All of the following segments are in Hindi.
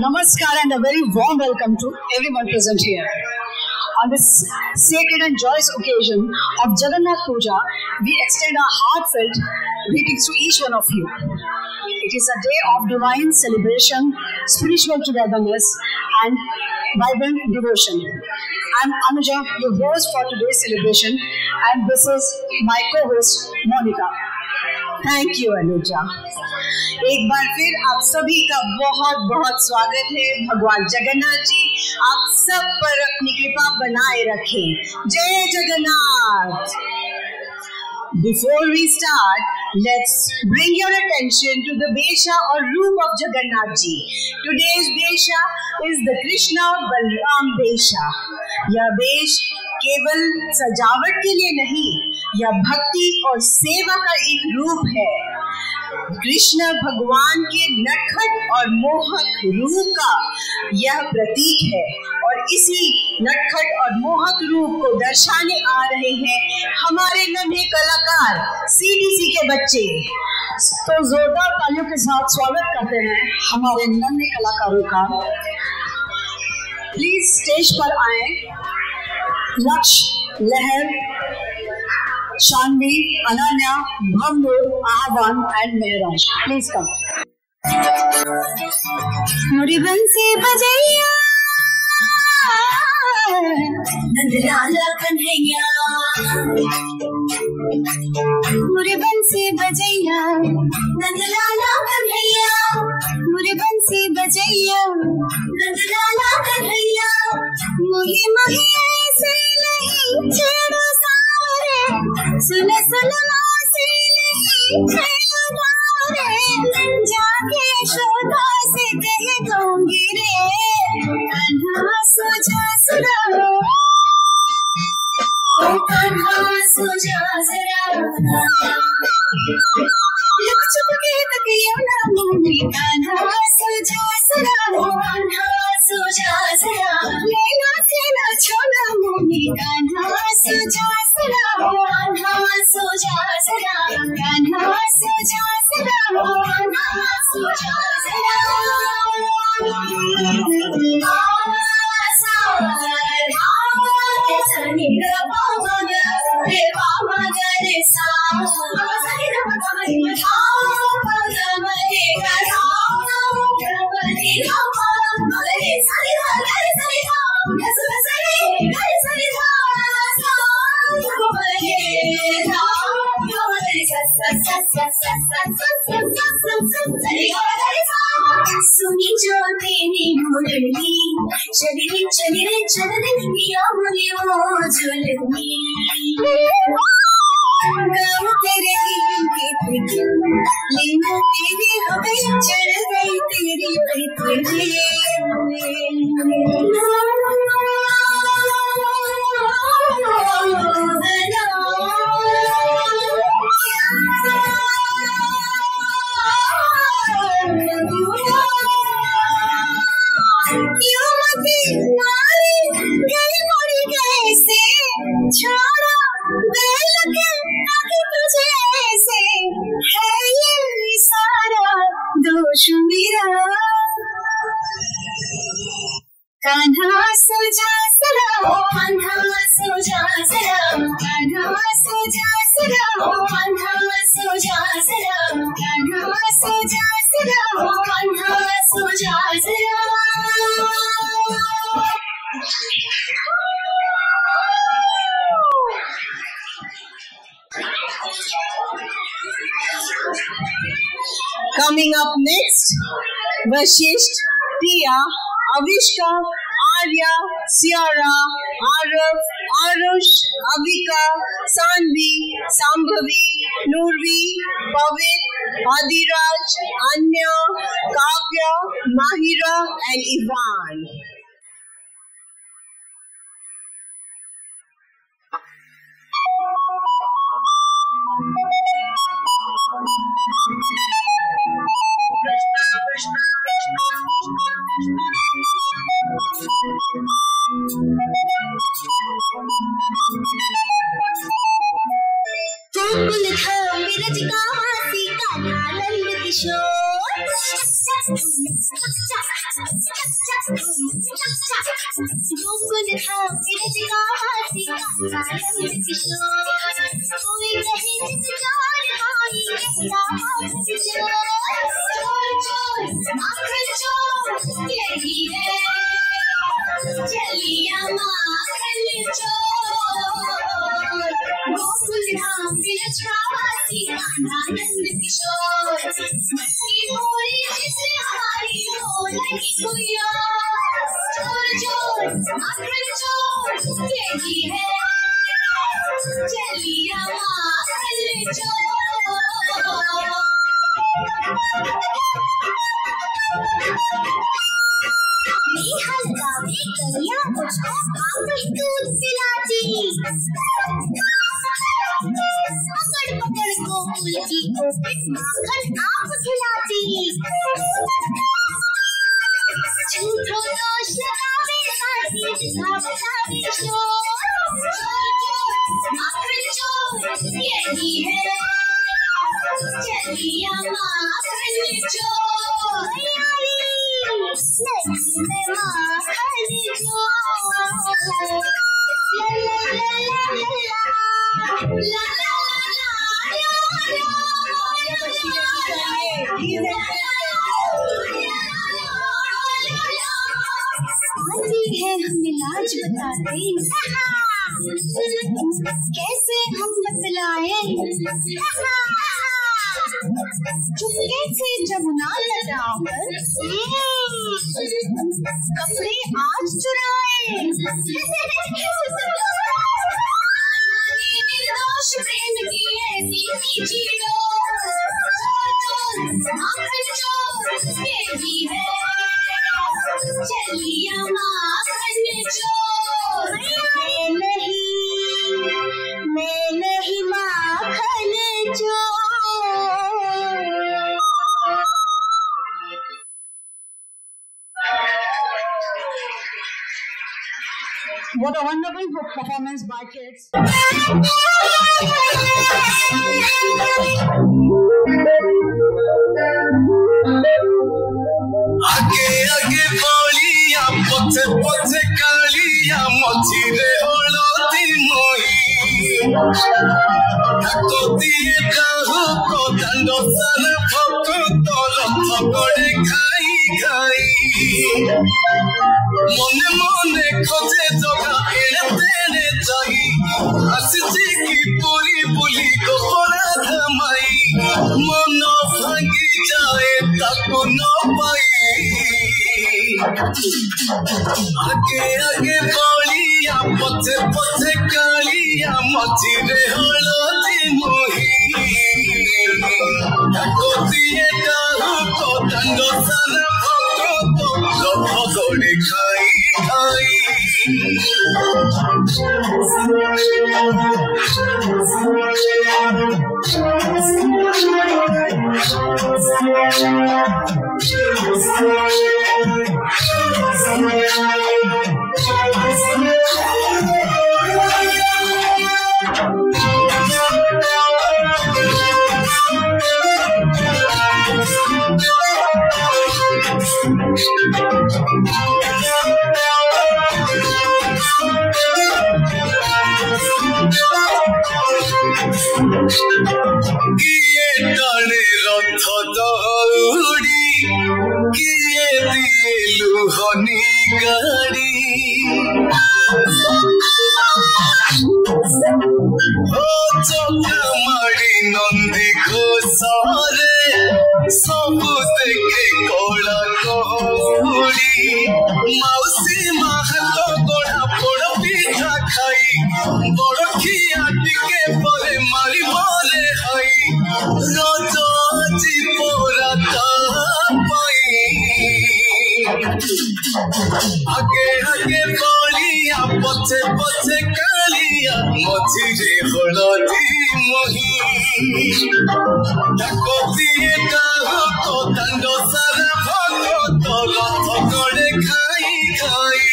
Namaskar and a very warm welcome to everyone present here. On this sacred and joyous occasion of Jagannath Puja, we extend our heartfelt greetings to each one of you. It is a day of divine celebration, spiritual togetherness and vibrant devotion. I am Anuja, your host for today's celebration, and this is my co-host Monica. Thank you, Anuja. एक बार फिर आप सभी का बहुत बहुत स्वागत है। भगवान जगन्नाथ जी आप सब पर अपनी कृपा बनाए रखें। जय Jagannath. Before we start, let's bring your attention to the Vesha or roop of Jagannath ji. Today's Vesha is the Krishna Balram Vesha. यह वेश केवल सजावट के लिए नहीं, यह भक्ति और सेवा का एक रूप है। कृष्ण भगवान के नटखट और मोहक रूप का यह प्रतीक है और इसी नटखट और मोहक रूप को दर्शाने आ रहे हैं हमारे नन्हे कलाकार CDC के बच्चे। तो जोरदार तालियों के साथ स्वागत करते हैं हमारे नन्हे कलाकारों का। प्लीज स्टेज पर आए। लक्ष्य, लहर, शानवी, अनन्या, भवनूर, आहवान एंड मेहराज, प्लीज कम। मुरी बंसी बजैया नंदलाला कन्हैया, मुरी बंसी बजैया नंदलाला कन्हैया, मुरी बंसी बजैया नंदलाला कन्हैया, मुही मुही ऐसे नहीं छेड़ो सारे, सुन सुन मासी नहीं छेड़ो सारे, जाके यशोदा से कह दूंगी रे, कान्हा सुझा जरा, ओ कान्हा सुझा जरा, लुक छुप के तकिया ना मुनी, कान्हा सुझा जरा, कान्हा सुझा जरा, लेना देना छोड़ा मुनी, कान्हा सुझा जरा, कान्हा सुझा जरा, कान्हा सुझा जरा, कान्हा सुझा जरा। सुनी जो तेरी मुरली, चली रे चली रे चल रे पिया बोली वो झुलनी, गाँव तेरे गीत लेना तेरी हमें चढ़ गई तेरी प्रीति। कान्हा सुझा जरा, कान्हा सुझा जरा, कान्हा सुझा जरा, कान्हा सुझा जरा, कान्हा सुझा जरा, कान्हा सुझा जरा। Coming up next, Vashisht, Priya, Avishka, Arya, Ciara, Arav, Arush, Avika, Sanvi, Sambhavi, Nurvi, Pavit, Adiraj, Anya, Kavya, Mahira and Ivan. कैसे हम बतलाएं चुपके से जब ना लगाकर कपड़े आज चुराए प्रेम की ऐसी चलिया मैं नहीं माखन What a wonderful performance by kids. आगे आगे बोलिया पछे पछे कालिया मझिरे हलदी मोई ताको दिए काहू को दंड सारा भक्त रथ गड़े खाई खाई मने मने खोजे जगह एड़े तेरे जाई आसिची की पूरी पुली को परा धमाई मन भांगी जाए ताको न पाई आगे आगे बोलिया पछे पछे कालिया मझिरे हलदी मोही ताको दिए काहू को दंड सारा भक्त रथ गड़े खाई खाई किए डाले रथ दौड़ी किए दिए लुहनी गाड़ी ओ चौका माड़ी नंदी घोषारे सब देखे कला कौड़ी मौसी माहतो गोड़ा पोड़ पिठा खाई बड़ खिया टिके परे मारी मारे हई रज जी पोरा पाई आगे आगे बोलिया पछे पछे कालिया मझिरे हलदी मोही ताको दिए काहू को दंड सारा भक्त रथ गड़े खाई खाई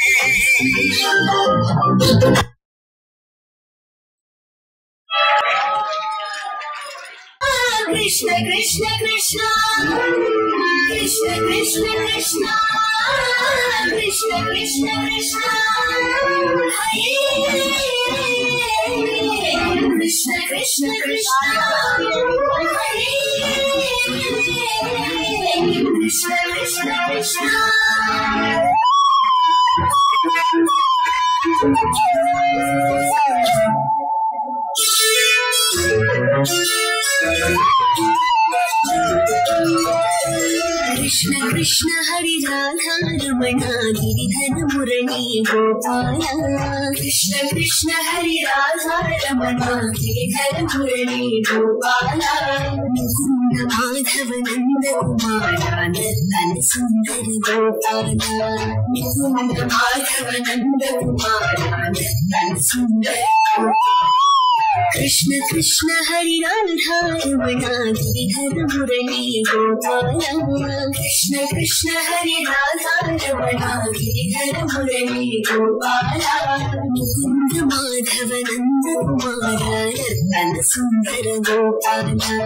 Krishna Krishna Krishna Krishna Hari Radha Ramana Giridhar मुरली गोपाला कृष्ण कृष्ण हरि राधा रमणा गिरिधर मुरली गोपाला मुकुंद माधव नंद कुमारा नंदन सुंदर गोपाला मुकुंद माधव नंद कुमारा नंदन सुंदर कृष्ण कृष्ण हरि राधा रमणा गिरिधर मुरली गोपाला कृष्ण कृष्ण हरि राधा रमणा गिरिधर मुरली गोपाला मुकुंद माधव नंद कुमारा नंदन सुंदर गोपाला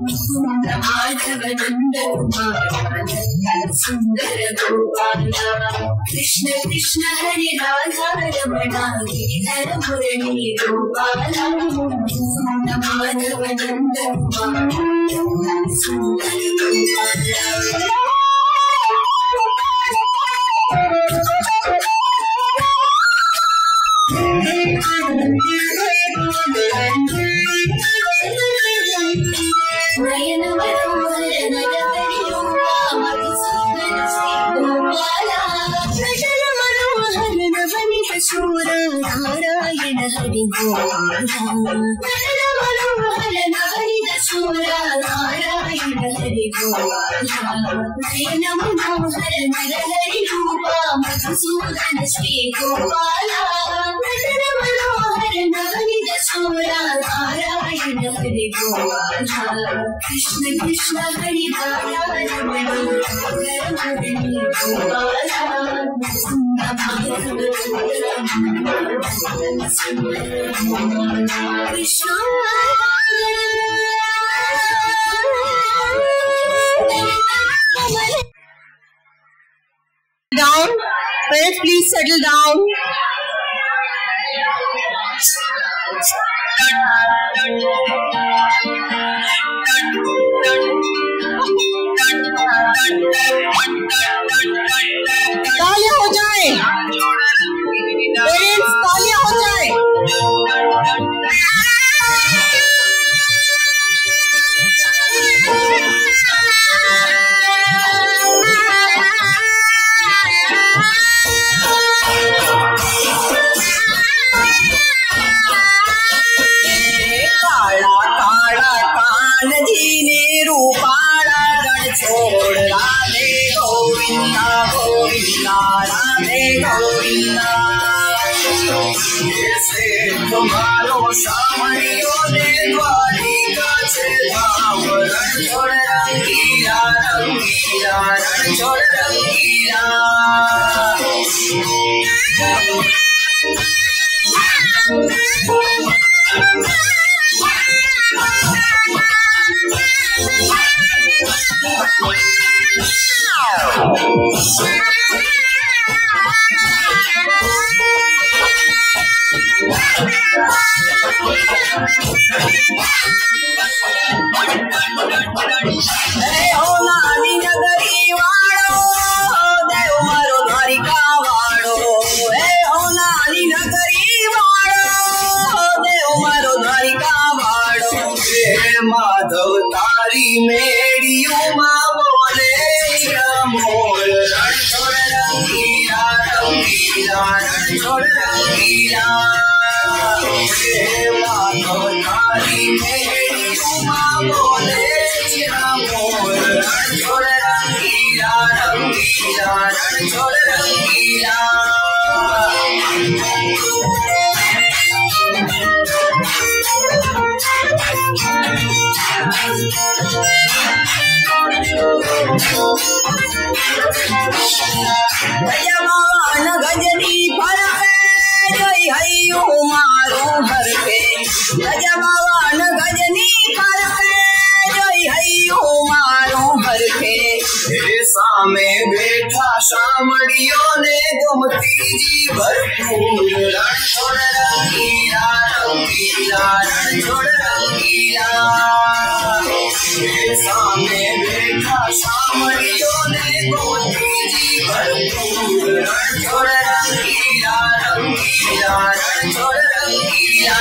मुकुंद माधव नंद कुमारा नंदन सुंदर गोपाला कृष्ण कृष्ण हरि राधा रमणा गिरिधर मुरली गोपाला माधव नंद कुमारा सुंदर गोपाला नयन मनोहर नगरियों मधुसूदन श्री गोपाला नयन मनोहर नवनीत शूर नारायण हरि गोपाला नयन मनोहर नवनीत शूर नारायण हरि गोपाला नयन मनोहर नरहरि रूपा मधुसूदन श्री गोपाला नयन मनोहर नवनीत शूर नारायण हरि गोपाला कृष्ण कृष्ण हरि राधा रमणा गिरिधर मुरली गोपाला मुकुंद माधव नंदन सुंदर Krishna Down, parents, please settle down. तालियां हो जाए, पेरेंट्स तालियां हो जाए। काला काला कान जी ने रूपाला रण छोड़ राधे गोविंदा गोविंदा राधे गोविंदा से तुम्हारो सामरियो ने द्वारिका से धाम रण छोड़ रंगीला रंगीला रण छोड़ रंगीला नानी नगरी वाड़ो देव मारो द्वारिका वाड़ो नानी नगरी वाड़ो देव मारो द्वारिका वाड़ो माधव तारी मेड़ियो माँ बोले मोर रण छोड़ रंगीला रंगीला रण छोड़ रंगीला माधव तारी मेड़ियो माँ बोले मोर रण छोड़ रंगीला रंगीला रण छोड़ रंगीला भजमान गजनी पर जोई हयो मारो हर के भजमान गजनी पर जोई हयो मारो हर के देखा शामड़ियों ने गोमती जी भरपूर रण छोड़ रंगीला रंगीला रण छोड़ रंगीला सामने देखा शामड़ियों ने गोमती जी भरपूर रण छोड़ रंगीला रंगीला रण छोड़ रंगीला